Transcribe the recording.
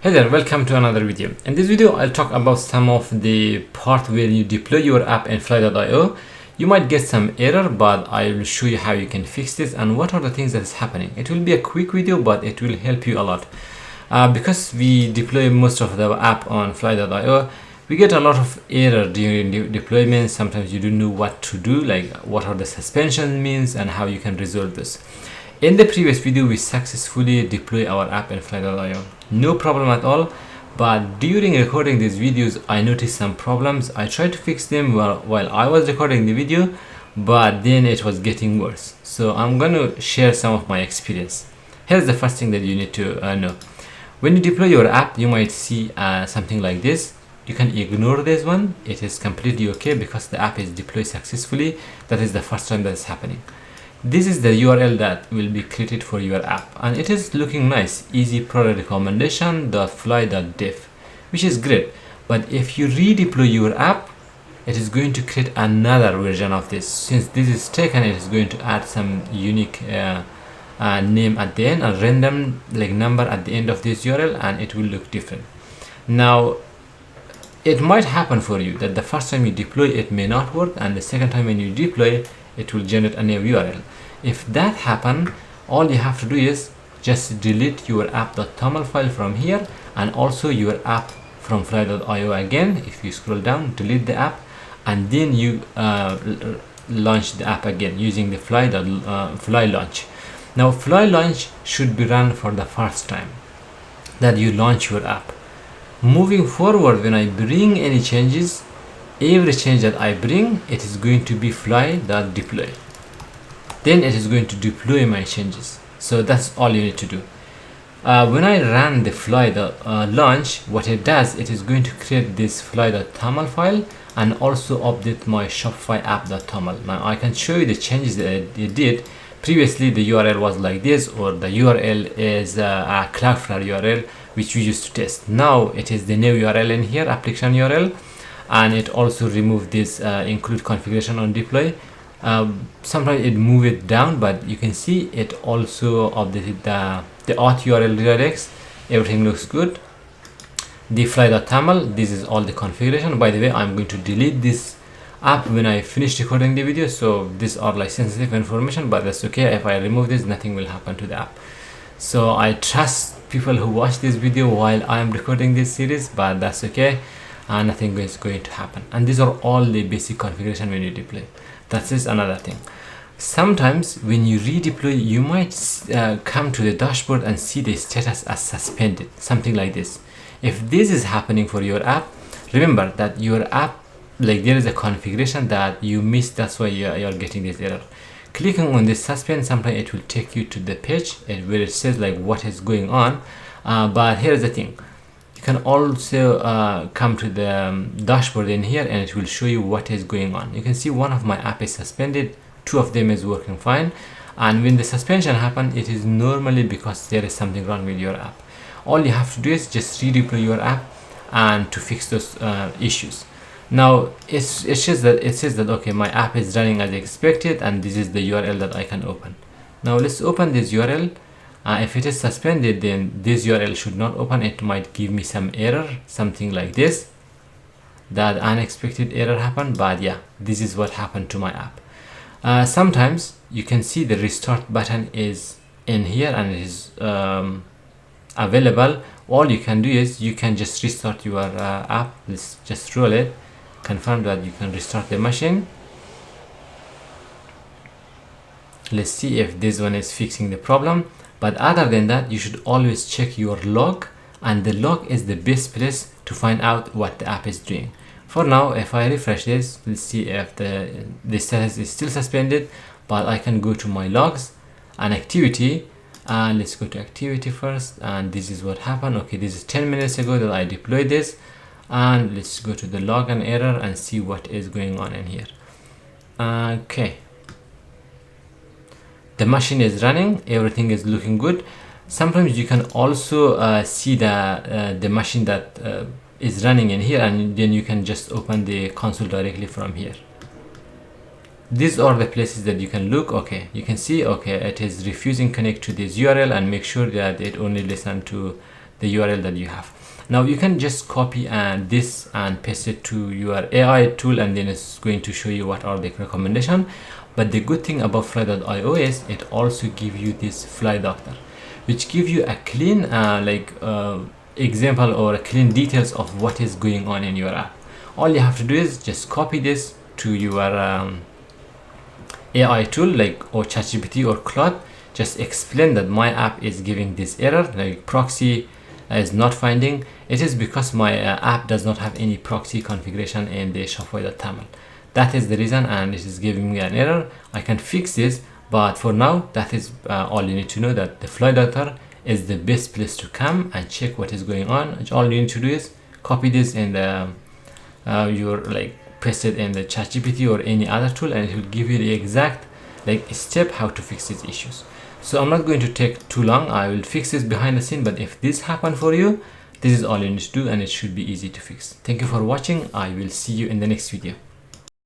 Hey there, welcome to another video. In this video, I'll talk about some of the part where you deploy your app in Fly.io. You might get some error, but I will show you how you can fix this and what are the things that is happening. It will be a quick video, but it will help you a lot. Because we deploy most of the app on Fly.io, we get a lot of error during deployment. Sometimes you don't know what to do, like what are the suspension means and how you can resolve this. In the previous video, we successfully deploy our app in Fly.io. No problem at all, but during recording these videos, I noticed some problems. I tried to fix them while I was recording the video, but then it was getting worse. So I'm going to share some of my experience. Here's the first thing that you need to know. When you deploy your app, you might see something like this. You can ignore this one. It is completely okay because the app is deployed successfully. That is the first time that is happening. This is the URL that will be created for your app, and it is looking nice. Easy product recommendation.fly.dev, which is great. But if you redeploy your app, it is going to create another version of this. Since this is taken, it is going to add some unique name at the end, a random like number at the end of this URL, and it will look different. Now, it might happen for you that the first time you deploy it may not work, and the second time when you deploy it will generate a new URL. If that happens, all you have to do is just delete your app.toml file from here, and also your app from fly.io again. If you scroll down, delete the app, and then you launch the app again using the fly launch. Now fly launch should be run for the first time that you launch your app. Moving forward, when I bring any changes, every change that I bring, it is going to be fly.deploy. Then it is going to deploy my changes. So that's all you need to do. When I run the fly.launch, what it does, it is going to create this fly.toml file and also update my Shopify app.toml. Now I can show you the changes that it did. Previously the URL was like this, or the URL is a Cloudflare URL which we used to test. Now it is the new URL in here, application URL, and it also removed this include configuration on deploy. Sometimes it move it down, but you can see it also updated the auth URL redirects. Everything looks good. The fly.toml, this is all the configuration. By the way, I'm going to delete this app when I finish recording the video, so these are like sensitive information, but that's okay. If I remove this, nothing will happen to the app. So I trust people who watch this video while I am recording this series, but that's okay. Nothing is going to happen. And these are all the basic configuration when you deploy. That is another thing. Sometimes when you redeploy, you might come to the dashboard and see the status as suspended, something like this. If this is happening for your app, remember that your app, like there is a configuration that you missed, that's why you're getting this error. Clicking on this suspend, sometimes it will take you to the page where it says like what is going on. But here's the thing. You can also come to the dashboard in here, and it will show you what is going on. You can see one of my app is suspended, two of them is working fine, and when the suspension happens, it is normally because there is something wrong with your app. All you have to do is just redeploy your app and to fix those issues. Now it says that okay, my app is running as expected, and this is the URL that I can open. Now let's open this URL. If it is suspended, then this URL should not open. It might give me some error, something like this, that unexpected error happened. But yeah, this is what happened to my app. Sometimes you can see the restart button is in here, and it is available. All you can do is you can just restart your app. Let's just roll it, confirm that you can restart the machine. Let's see if this one is fixing the problem. But other than that, you should always check your log, and the log is the best place to find out what the app is doing. For now, if I refresh this, let's see if the status is still suspended. But I can go to my logs and activity, and let's go to activity first, and this is what happened. Okay, this is 10 minutes ago that I deployed this, and let's go to the log and error and see what is going on in here. Okay, the machine is running, everything is looking good. Sometimes you can also see the machine that is running in here, and then you can just open the console directly from here. These are the places that you can look. Okay, you can see, okay, it is refusing connect to this URL, and make sure that it only listen to the URL that you have. Now you can just copy this and paste it to your AI tool, and then it's going to show you what are the recommendation. But the good thing about fly.io is it also give you this fly doctor, which give you a clean example or a clean details of what is going on in your app. All you have to do is just copy this to your AI tool or ChatGPT or Claude. Just explain that my app is giving this error, like proxy is not finding. It is because my app does not have any proxy configuration in the Shopify.taml. That is the reason, and it is giving me an error. I can fix this, but for now, that is all you need to know, that the fly doctor is the best place to come and check what is going on. All you need to do is copy this in the paste it in the ChatGPT or any other tool, and it will give you the exact step how to fix these issues. So I'm not going to take too long. I will fix this behind the scene, but if this happened for you, this is all you need to do, and it should be easy to fix. Thank you for watching. I will see you in the next video.